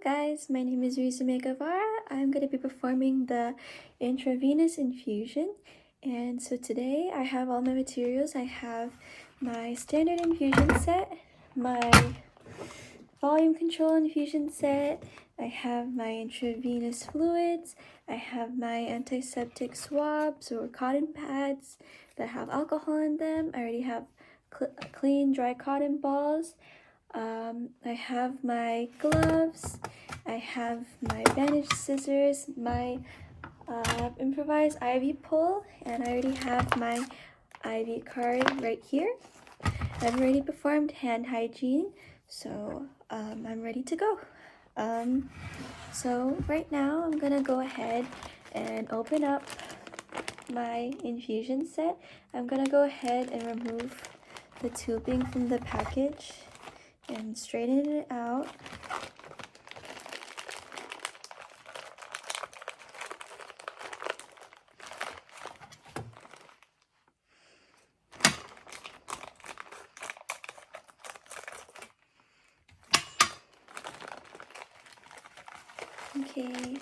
guys, my name is Rizumi Guevara. I'm going to be performing the Intravenous Infusion. And so today I have all my materials. I have my standard infusion set, my volume control infusion set, I have my intravenous fluids, I have my antiseptic swabs or cotton pads that have alcohol in them. I already have clean dry cotton balls. I have my gloves, I have my bandage scissors, my improvised IV pull, and I already have my IV card right here. I've already performed hand hygiene, so I'm ready to go. So right now I'm gonna go ahead and open up my infusion set. I'm gonna go ahead and remove the tubing from the package and straighten it out. Okay.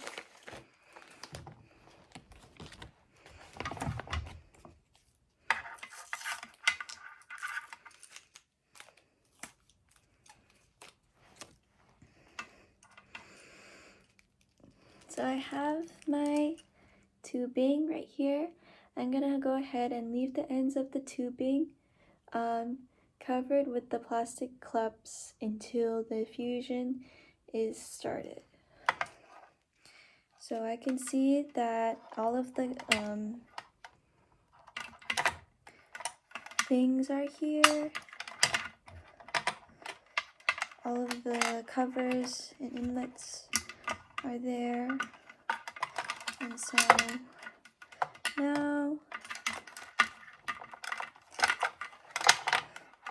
So I have my tubing right here. I'm gonna go ahead and leave the ends of the tubing covered with the plastic cups until the infusion is started. So I can see that all of the things are here. All of the covers and inlets are there. And so now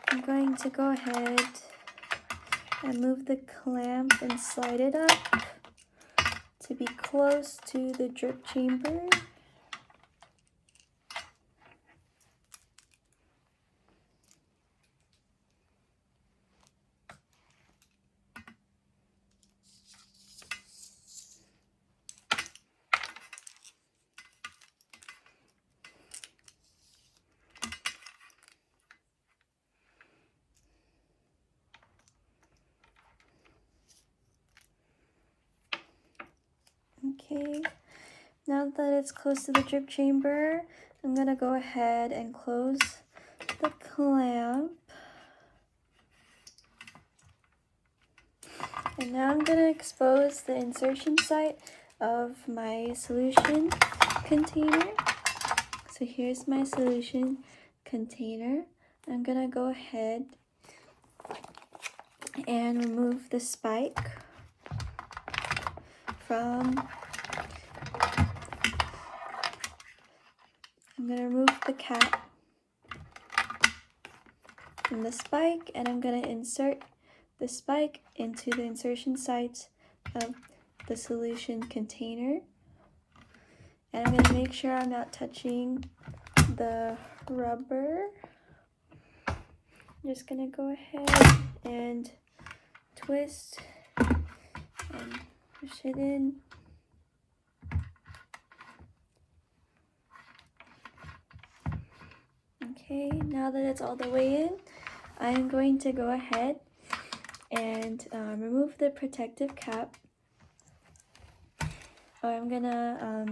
I'm going to go ahead and move the clamp and slide it up to be close to the drip chamber. Okay, now that it's close to the drip chamber, I'm gonna go ahead and close the clamp. And now I'm gonna expose the insertion site of my solution container. So here's my solution container. I'm gonna go ahead and remove the spike from, I'm gonna remove the cap from the spike, and I'm gonna insert the spike into the insertion site of the solution container. And I'm gonna make sure I'm not touching the rubber. I'm just gonna go ahead and twist and push it in. Okay, now that it's all the way in, I'm going to go ahead and remove the protective cap. I'm gonna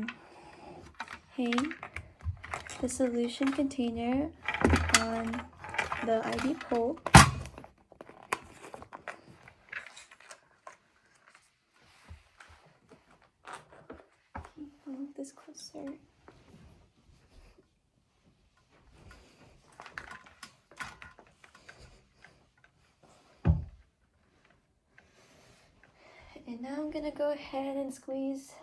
hang the solution container on the ID pole. Move this closer. And now I'm gonna go ahead and squeeze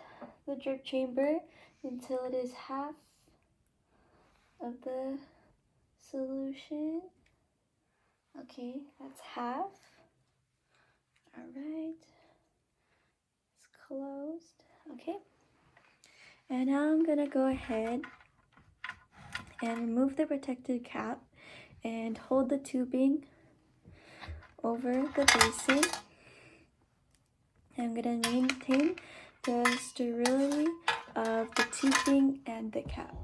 the drip chamber until it is half of the solution. Okay, that's half. All right, it's closed. Okay, and now I'm gonna go ahead and remove the protective cap and hold the tubing over the basin. I'm going to maintain the sterility of the tubing and the cap.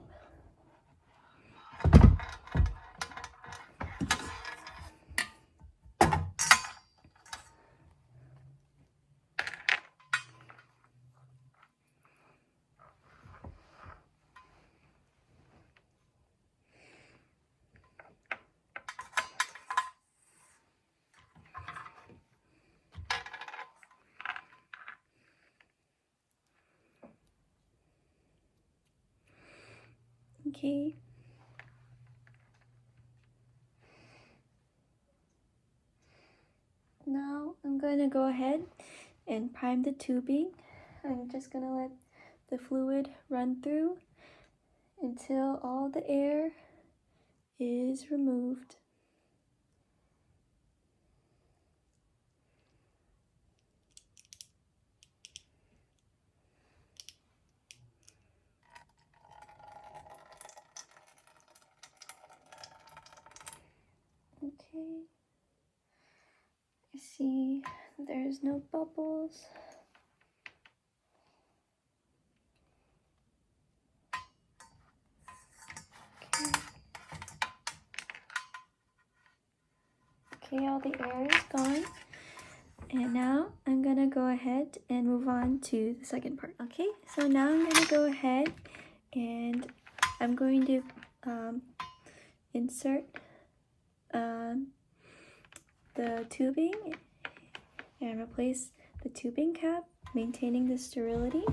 Okay. Now I'm going to go ahead and prime the tubing. I'm just going to let the fluid run through until all the air is removed. Okay. I see there's no bubbles. Okay, all the air is gone. And now I'm gonna go ahead and move on to the second part. Okay, so now I'm gonna go ahead and I'm going to insert the tubing and replace the tubing cap, maintaining the sterility.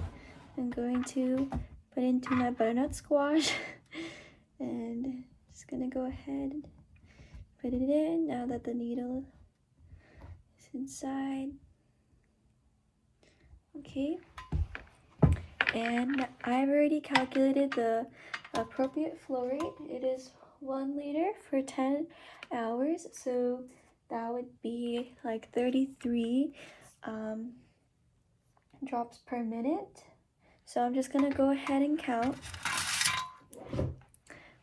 I'm going to put into my butternut squash and just gonna go ahead and put it in now that the needle is inside. Okay, and I've already calculated the appropriate flow rate. It is 1 liter for 10 hours, so that would be like 33 drops per minute. So I'm just gonna go ahead and count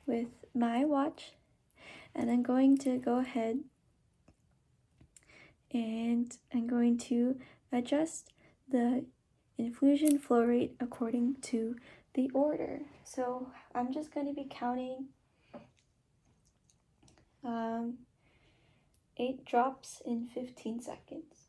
with my watch, and I'm going to go ahead and I'm going to adjust the infusion flow rate according to the order. So I'm just going to be counting 8 drops in 15 seconds.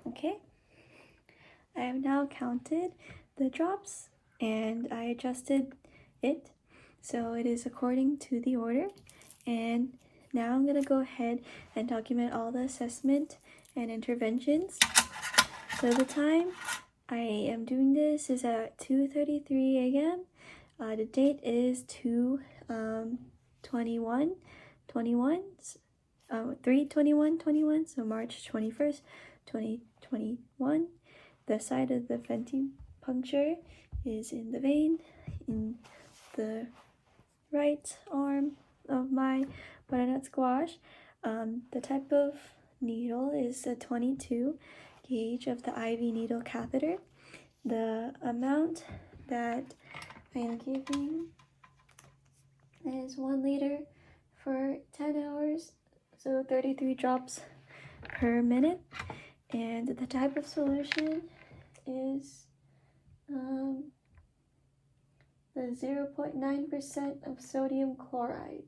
Okay, I have now counted the drops and I adjusted it so it is according to the order. And now I'm gonna go ahead and document all the assessment and interventions. So the time I am doing this is at 2:33 a.m. The date is 3/21/21, so March 21st, 2021. The site of the venting puncture is in the vein in the right arm of my butternut squash. The type of needle is a 22 gauge of the IV needle catheter. The amount that I am giving is 1 liter for 10 hours, so 33 drops per minute. And the type of solution is with 0.9% of sodium chloride.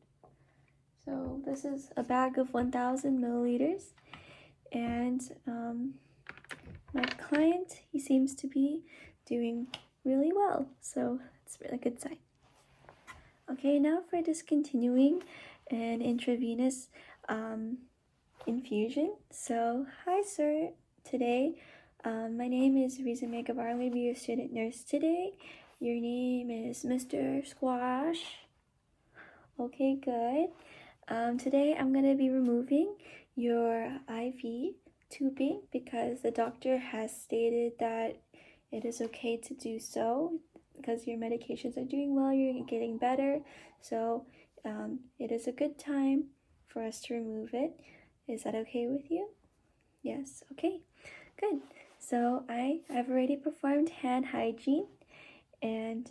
So this is a bag of 1,000 milliliters, and my client, he seems to be doing really well, so it's a really good sign. Okay, now for discontinuing an intravenous infusion. So, hi sir, today my name is Riza Megavar. I'm going to be your student nurse today. Your name is Mr. Squash. Okay, good. Today I'm going to be removing your IV tubing because the doctor has stated that it is okay to do so because your medications are doing well, you're getting better. So it is a good time for us to remove it. Is that okay with you? Yes, okay, good. So I've already performed hand hygiene, and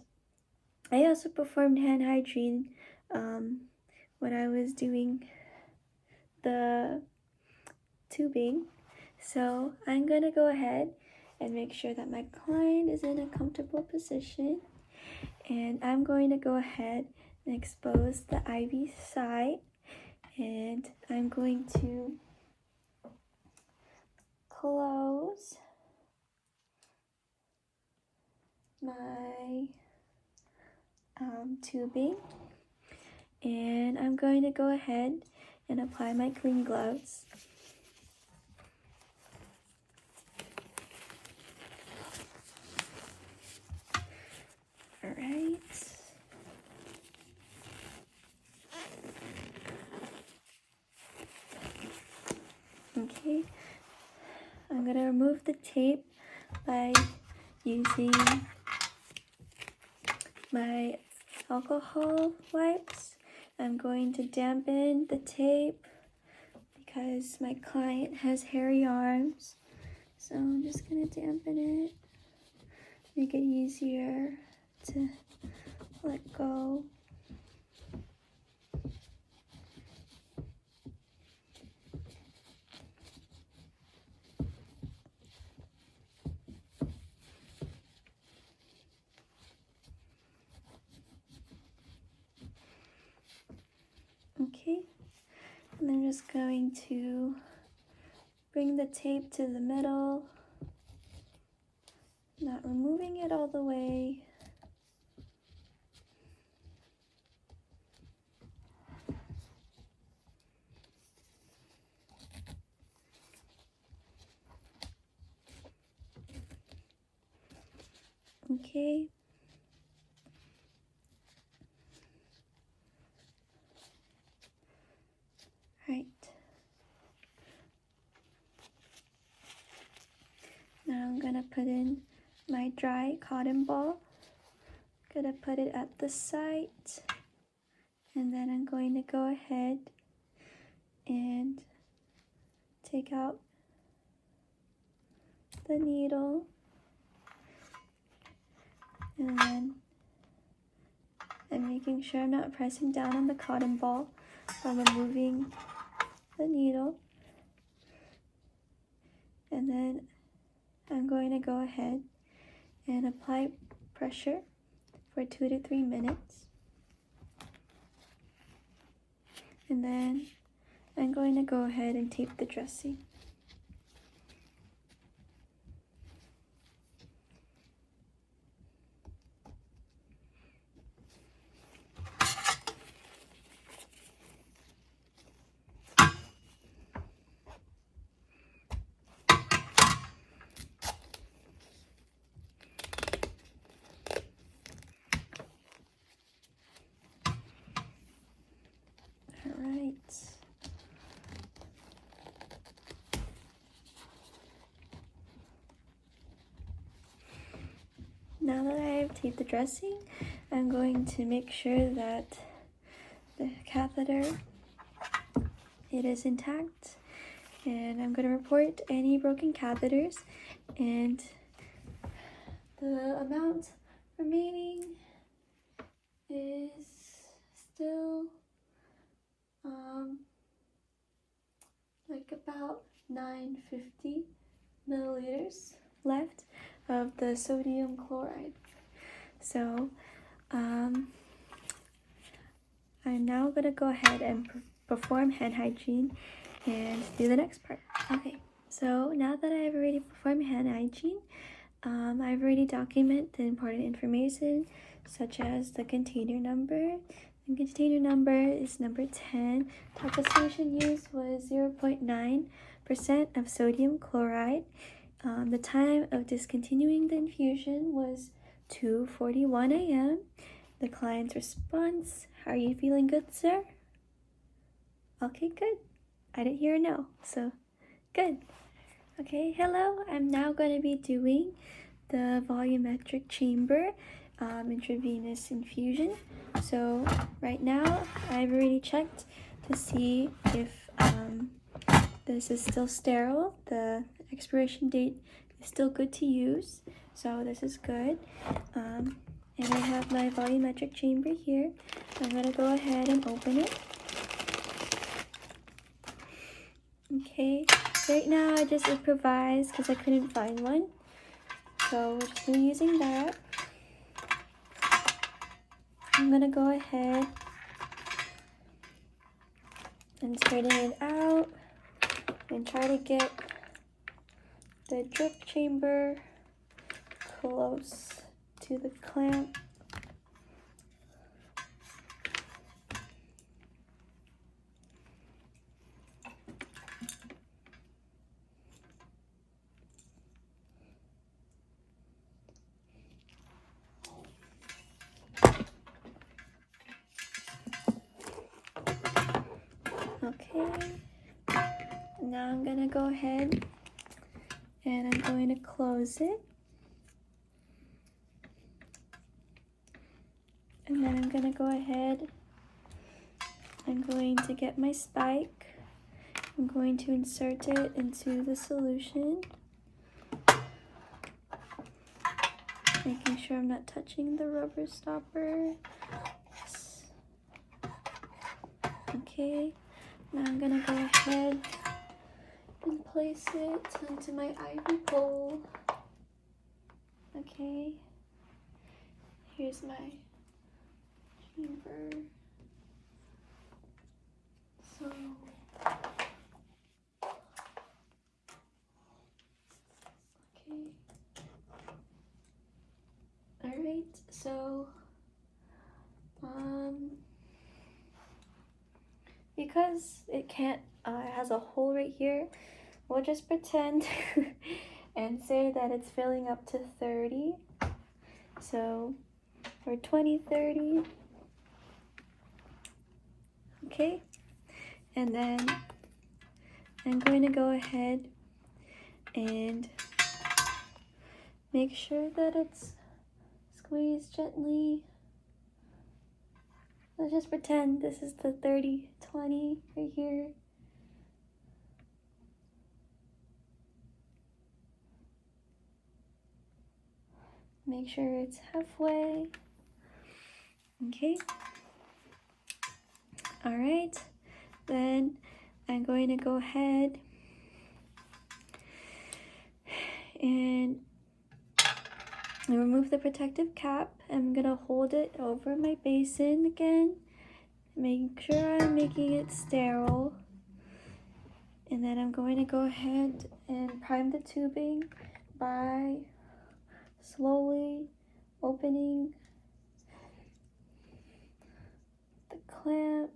I also performed hand hygiene when I was doing the tubing. So I'm gonna go ahead and make sure that my client is in a comfortable position, and I'm going to go ahead and expose the IV site, and I'm going to close my tubing, and I'm going to go ahead and apply my clean gloves. All right. Okay, I'm gonna remove the tape by using my alcohol wipes. I'm going to dampen the tape because my client has hairy arms. So I'm just gonna dampen it, make it easier to let go. Okay, and I'm just going to bring the tape to the middle, not removing it all the way. Okay. Right. Now I'm gonna put in my dry cotton ball. Gonna put it at the site, and then I'm going to go ahead and take out the needle, and then I'm making sure I'm not pressing down on the cotton ball while removing the needle, and then I'm going to go ahead and apply pressure for 2 to 3 minutes, and then I'm going to go ahead and tape the dressing. Alright. Now that I have taped the dressing, I'm going to make sure that the catheter, it is intact, and I'm going to report any broken catheters, and the amount remaining is still like about 950 milliliters left of the sodium chloride. So I'm now going to go ahead and perform hand hygiene and do the next part. Okay, so now that I've already performed hand hygiene, I've already documented the important information such as the container number. The container number is number 10. Total solution used was 0.9% of sodium chloride. The time of discontinuing the infusion was 2:41 a.m. The client's response: "Are you feeling good, sir?" Okay, good. I didn't hear a no, so good. Okay, hello. I'm now going to be doing the volumetric chamber intravenous infusion. So right now I've already checked to see if this is still sterile. The expiration date is still good to use, so this is good. And I have my volumetric chamber here. I'm going to go ahead and open it. Okay, right now I just improvised because I couldn't find one. So we're just using that. I'm going to go ahead and straighten it out and try to get the drip chamber close to the clamp. Okay, now I'm gonna go ahead and I'm going to close it. And then I'm gonna go ahead, I'm going to get my spike. I'm going to insert it into the solution, making sure I'm not touching the rubber stopper. Yes. Okay, now I'm gonna go ahead and place it into my IV bowl. Okay, here's my chamber. So okay. Alright, so because it has a hole right here, we'll just pretend and say that it's filling up to 30. So for 20-30. Okay, and then I'm going to go ahead and make sure that it's squeezed gently. Let's just pretend this is the 30-20 right here. Make sure it's halfway. Okay. All right. Then I'm going to go ahead and remove the protective cap. I'm gonna hold it over my basin again, make sure I'm making it sterile. And then I'm going to go ahead and prime the tubing by slowly opening the clamp.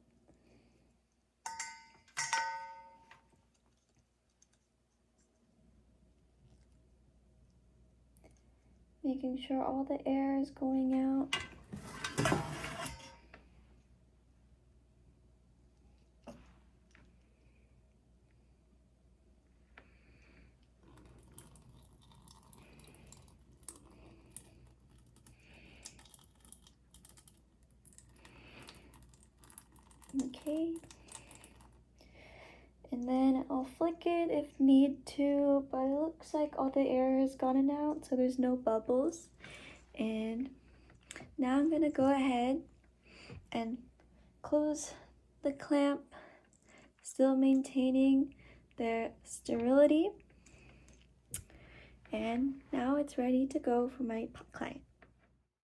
Making sure all the air is going out. Okay. And then I'll flick it if need to, but it looks like all the air has gotten out, so there's no bubbles. And now I'm gonna go ahead and close the clamp, still maintaining their sterility. And now it's ready to go for my client.